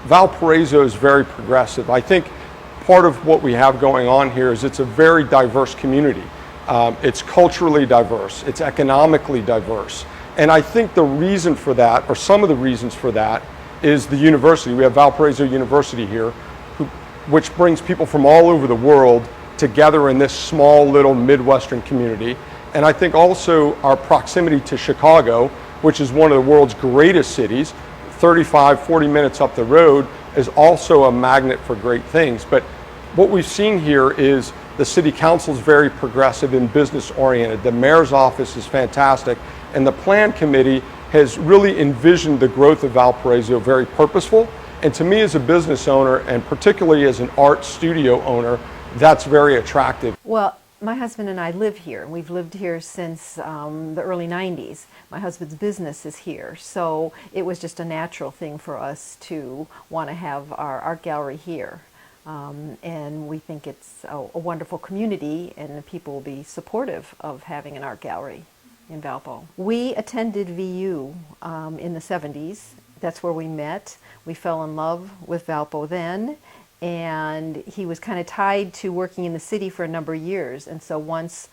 Valparaiso is very progressive. I think part of what we have going on here is it's a very diverse community. It's culturally diverse, it's economically diverse. And I think the reason for that, or some of the reasons for that, is the university. We have Valparaiso University here, which brings people from all over the world together in this small little Midwestern community. And I think also our proximity to Chicago, which is one of the world's greatest cities, 35, 40 minutes up the road, is also a magnet for great things. But what we've seen here is the city council is very progressive and business oriented. The mayor's office is fantastic. And the plan committee has really envisioned the growth of Valparaiso very purposeful. And to me as a business owner, and particularly as an art studio owner, that's very attractive. Well, my husband and I live here. We've lived here since the early 90s. My husband's business is here, so it was just a natural thing for us to want to have our art gallery here. And we think it's a wonderful community, and people will be supportive of having an art gallery in Valpo. We attended VU in the 70s. That's where we met. We fell in love with Valpo then, and he was kind of tied to working in the city for a number of years. And so once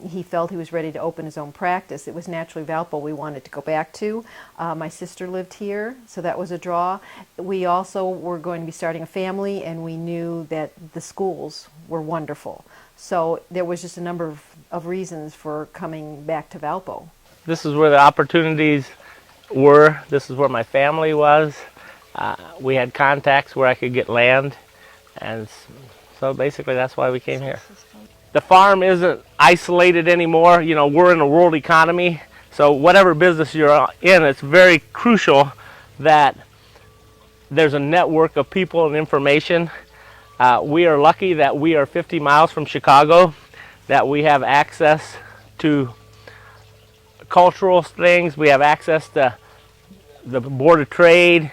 he felt he was ready to open his own practice, it was naturally Valpo we wanted to go back to. My sister lived here, so that was a draw. We also were going to be starting a family, and we knew that the schools were wonderful. So there was just a number of reasons for coming back to Valpo. This is where the opportunities were. This is where my family was. We had contacts where I could get land, and so basically that's why we came here. The farm isn't isolated anymore. You know, we're in a world economy, so whatever business you're in, it's very crucial that there's a network of people and information. We are lucky that we are 50 miles from Chicago, that we have access to cultural things, we have access to the Board of Trade.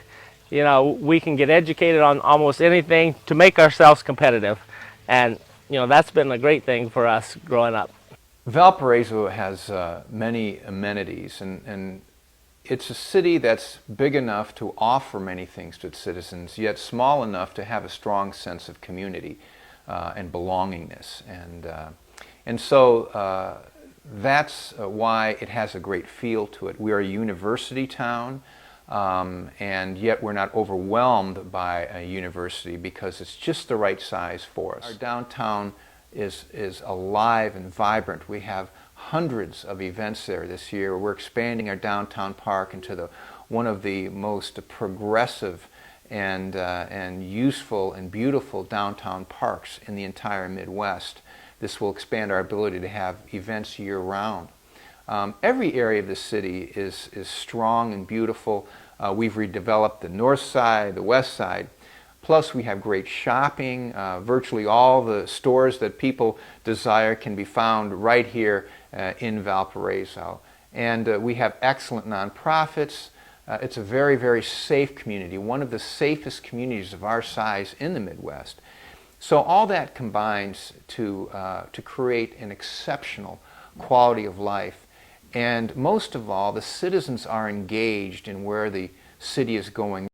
You know, we can get educated on almost anything to make ourselves competitive. And, you know, that's been a great thing for us growing up. Valparaiso has many amenities, and it's a city that's big enough to offer many things to its citizens, yet small enough to have a strong sense of community and belongingness. And so that's why it has a great feel to it. We are a university town. And yet we're not overwhelmed by a university because it's just the right size for us. Our downtown is alive and vibrant. We have hundreds of events there this year. We're expanding our downtown park into one of the most progressive and useful and beautiful downtown parks in the entire Midwest. This will expand our ability to have events year-round. Every area of the city is strong and beautiful. We've redeveloped the north side, the west side. Plus we have great shopping. Virtually all the stores that people desire can be found right here in Valparaiso. And we have excellent nonprofits. It's a very, very safe community, one of the safest communities of our size in the Midwest. So all that combines to create an exceptional quality of life. And most of all, the citizens are engaged in where the city is going.